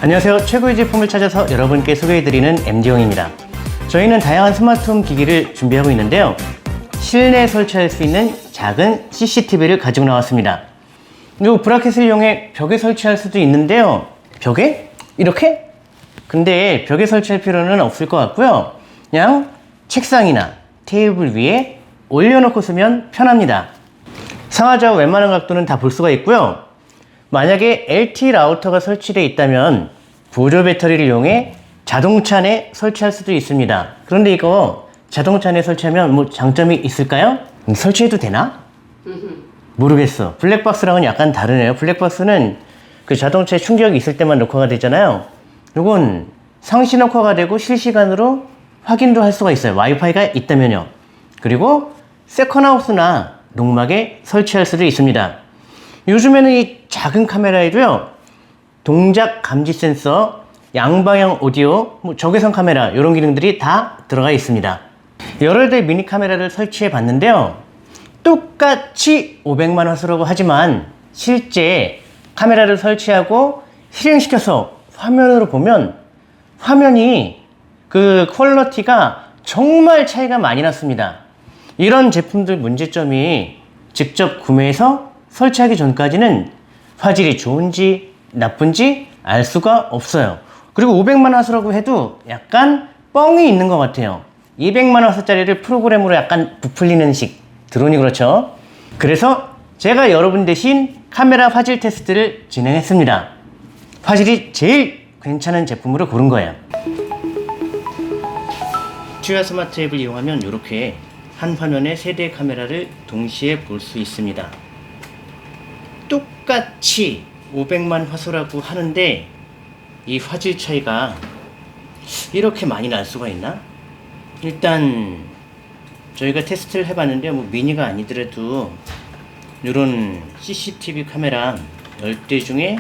안녕하세요. 최고의 제품을 찾아서 여러분께 소개해드리는 MD용입니다. 저희는 다양한 스마트홈 기기를 준비하고 있는데요. 실내에 설치할 수 있는 작은 CCTV를 가지고 나왔습니다. 이 브라켓을 이용해 벽에 설치할 수도 있는데요. 벽에? 이렇게? 근데 벽에 설치할 필요는 없을 것 같고요. 그냥 책상이나 테이블 위에 올려놓고 쓰면 편합니다. 상하좌우 웬만한 각도는 다 볼 수가 있고요. 만약에 LTE 라우터가 설치되어 있다면 보조 배터리를 이용해 자동차 안에 설치할 수도 있습니다. 그런데 이거 자동차 안에 설치하면 뭐 장점이 있을까요? 설치해도 되나? 모르겠어. 블랙박스랑은 약간 다르네요. 블랙박스는 그 자동차에 충격이 있을 때만 녹화가 되잖아요. 이건 상시 녹화가 되고 실시간으로 확인도 할 수가 있어요. 와이파이가 있다면요. 그리고 세컨하우스나 농막에 설치할 수도 있습니다. 요즘에는 이 작은 카메라에도요, 동작 감지 센서, 양방향 오디오, 적외선 카메라 이런 기능들이 다 들어가 있습니다. 여러 대의 미니 카메라를 설치해 봤는데요, 똑같이 500만 화소라고 하지만 실제 카메라를 설치하고 실행시켜서 화면으로 보면 화면이 그 퀄리티가 정말 차이가 많이 났습니다. 이런 제품들 문제점이 직접 구매해서 설치하기 전까지는 화질이 좋은지 나쁜지 알 수가 없어요. 그리고 500만 화소라고 해도 약간 뻥이 있는 것 같아요. 200만 화소짜리를 프로그램으로 약간 부풀리는 식, 드론이 그렇죠. 그래서 제가 여러분 대신 카메라 화질 테스트를 진행했습니다. 화질이 제일 괜찮은 제품으로 고른 거예요. 튜아 스마트 앱을 이용하면 이렇게 한 화면에 3대의 카메라를 동시에 볼 수 있습니다. 똑같이 500만 화소라고 하는데 이 화질 차이가 이렇게 많이 날 수가 있나? 일단 저희가 테스트를 해봤는데 뭐 미니가 아니더라도 이런 CCTV 카메라 10대 중에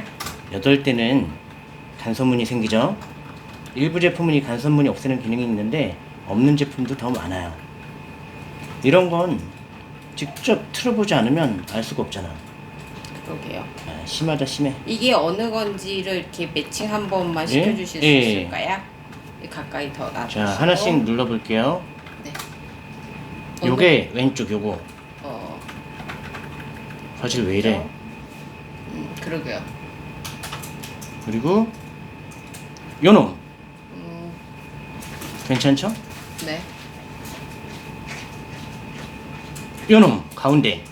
8대는 간선문이 생기죠. 일부 제품은 이 간선문이 없애는 기능이 있는데 없는 제품도 더 많아요. 이런 건 직접 틀어보지 않으면 알 수가 없잖아. 그러게요. 아, 심하다 심해. 이게 어느 건지를 이렇게 매칭 한 번만 시켜주실 수 있을까요? 가까이 더 놔주시고. 자, 하나씩 눌러볼게요. 네. 요게 왼쪽 요거. 어. 화질 왜 이래? 그러게요. 그리고 요놈. 괜찮죠? 네. 요놈 가운데.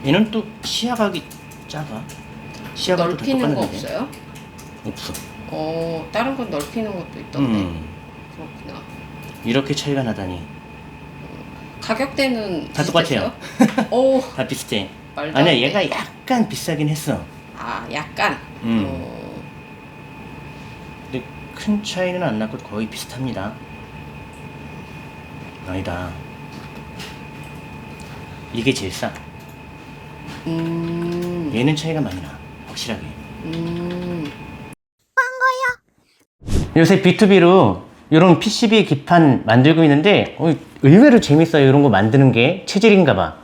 얘는 또 시야각이 작아. 시야각도 넓히는 거 없어요? 없어. 다른 건 넓히는 것도 있던데. 그렇구나. 이렇게 차이가 나다니. 가격대는 다 똑같아요. 오. 다 비슷해. 말도 아니야, 안 돼. 얘가 약간 비싸긴 했어. 아, 약간. 근데 큰 차이는 안 나고 거의 비슷합니다. 아니다. 이게 제일 싸. 얘는 차이가 많이 나. 확실하게. 요새 B2B로 이런 PCB 기판 만들고 있는데 의외로 재밌어요. 이런 거 만드는 게 체질인가 봐.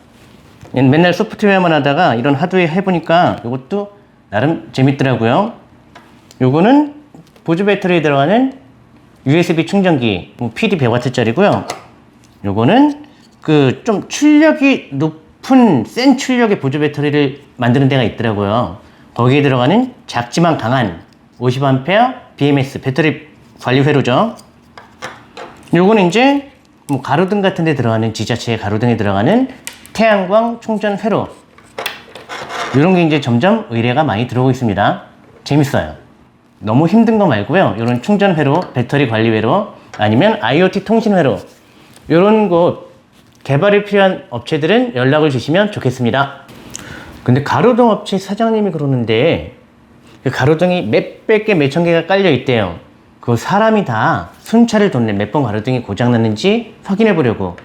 맨날 소프트웨어만 하다가 이런 하드웨어 해보니까 이것도 나름 재밌더라고요. 요거는 보조 배터리에 들어가는 USB 충전기, PD 100W짜리고요. 요거는 그 좀 출력이 높은 센 출력의 보조 배터리를 만드는 데가 있더라고요. 거기에 들어가는 작지만 강한 50A BMS 배터리 관리 회로죠. 요거는 이제 뭐 가로등 같은 데 들어가는 지자체의 가로등에 들어가는 태양광 충전 회로. 이런 게 이제 점점 의뢰가 많이 들어오고 있습니다. 재밌어요. 너무 힘든 거 말고요. 이런 충전 회로, 배터리 관리 회로, 아니면 IoT 통신 회로. 이런 거 개발이 필요한 업체들은 연락을 주시면 좋겠습니다. 근데 가로등 업체 사장님이 그러는데 그 가로등이 몇백 개, 몇천 개가 깔려 있대요. 그 사람이 다 순찰을 뒀네. 몇 번 가로등이 고장났는지 확인해 보려고.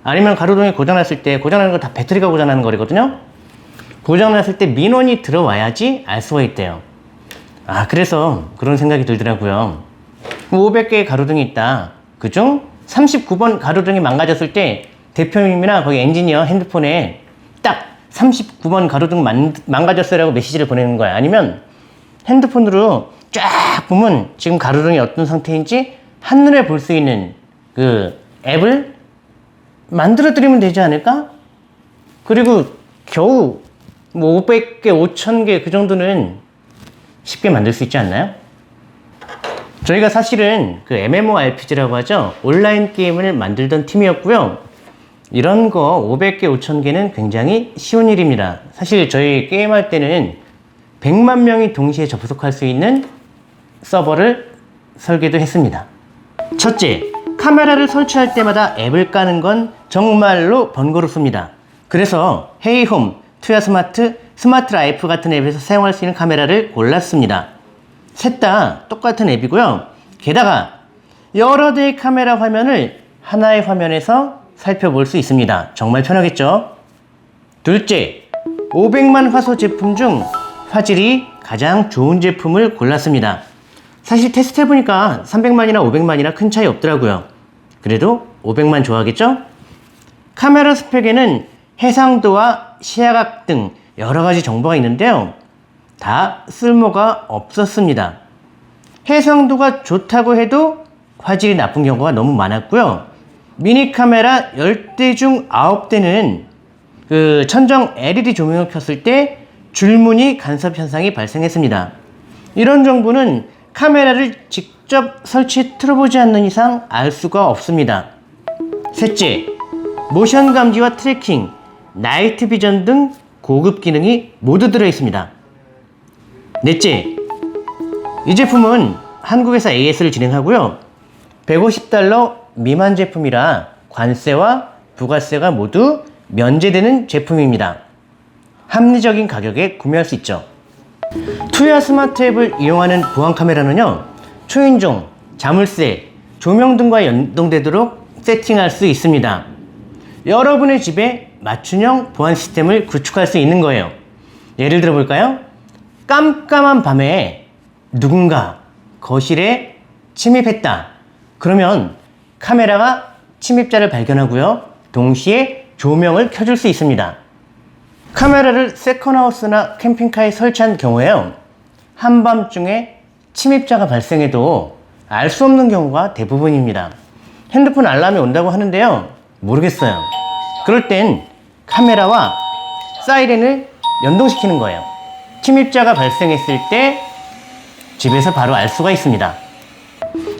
아니면 가로등이 고장났을 때, 고장나는 거 다 배터리가 고장나는 거거든요. 고장났을 때 민원이 들어와야지 알 수가 있대요. 아, 그래서 그런 생각이 들더라고요. 500개의 가로등이 있다. 그중 39번 가로등이 망가졌을 때 대표님이나 거기 엔지니어 핸드폰에 딱 39번 가로등 망가졌어라고 메시지를 보내는 거야. 아니면 핸드폰으로 쫙 보면 지금 가로등이 어떤 상태인지 한눈에 볼 수 있는 그 앱을 만들어 드리면 되지 않을까? 그리고 겨우 뭐 500개, 5000개 그 정도는 쉽게 만들 수 있지 않나요? 저희가 사실은 그 MMORPG라고 하죠. 온라인 게임을 만들던 팀이었고요. 이런 거 500개, 5000개는 굉장히 쉬운 일입니다. 사실 저희 게임할 때는 100만 명이 동시에 접속할 수 있는 서버를 설계도 했습니다. 첫째, 카메라를 설치할 때마다 앱을 까는 건 정말로 번거롭습니다. 그래서 헤이홈, 투야스마트, 스마트라이프 같은 앱에서 사용할 수 있는 카메라를 골랐습니다. 셋 다 똑같은 앱이고요. 게다가 여러 대의 카메라 화면을 하나의 화면에서 살펴볼 수 있습니다. 정말 편하겠죠? 둘째, 500만 화소 제품 중 화질이 가장 좋은 제품을 골랐습니다. 사실 테스트 해보니까 300만이나 500만이나 큰 차이 없더라고요. 그래도 500만 좋아하겠죠? 카메라 스펙에는 해상도와 시야각 등 여러 가지 정보가 있는데요. 다 쓸모가 없었습니다. 해상도가 좋다고 해도 화질이 나쁜 경우가 너무 많았고요. 미니 카메라 10대 중 9대는 그 천정 LED 조명을 켰을 때 줄무늬 간섭 현상이 발생했습니다. 이런 정보는 카메라를 직접 설치해 틀어보지 않는 이상 알 수가 없습니다. 셋째, 모션 감지와 트래킹, 나이트 비전 등 고급 기능이 모두 들어있습니다. 넷째, 이 제품은 한국에서 AS를 진행하고요. 150달러 미만 제품이라 관세와 부가세가 모두 면제되는 제품입니다. 합리적인 가격에 구매할 수 있죠. 투야 스마트 앱을 이용하는 보안 카메라는요, 초인종, 자물쇠, 조명 등과 연동되도록 세팅할 수 있습니다. 여러분의 집에 맞춤형 보안 시스템을 구축할 수 있는 거예요. 예를 들어 볼까요? 깜깜한 밤에 누군가 거실에 침입했다. 그러면 카메라가 침입자를 발견하고요. 동시에 조명을 켜줄 수 있습니다. 카메라를 세컨하우스나 캠핑카에 설치한 경우에요. 한밤중에 침입자가 발생해도 알 수 없는 경우가 대부분입니다. 핸드폰 알람이 온다고 하는데요. 모르겠어요. 그럴 땐 카메라와 사이렌을 연동시키는 거예요. 침입자가 발생했을 때 집에서 바로 알 수가 있습니다.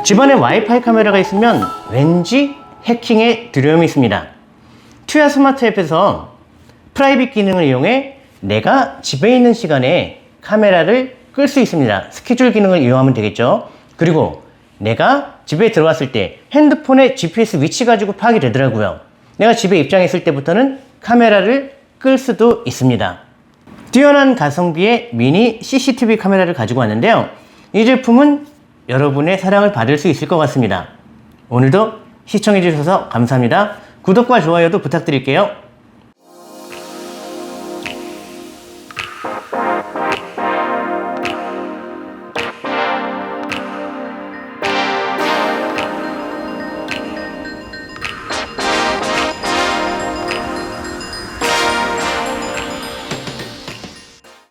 집안에 와이파이 카메라가 있으면 왠지 해킹의 두려움이 있습니다. 투야 스마트 앱에서 프라이빗 기능을 이용해 내가 집에 있는 시간에 카메라를 끌 수 있습니다. 스케줄 기능을 이용하면 되겠죠. 그리고 내가 집에 들어왔을 때 핸드폰의 GPS 위치 가지고 파악이 되더라고요. 내가 집에 입장했을 때부터는 카메라를 끌 수도 있습니다. 뛰어난 가성비의 미니 CCTV 카메라를 가지고 왔는데요. 이 제품은 여러분의 사랑을 받을 수 있을 것 같습니다. 오늘도 시청해 주셔서 감사합니다. 구독과 좋아요도 부탁드릴게요.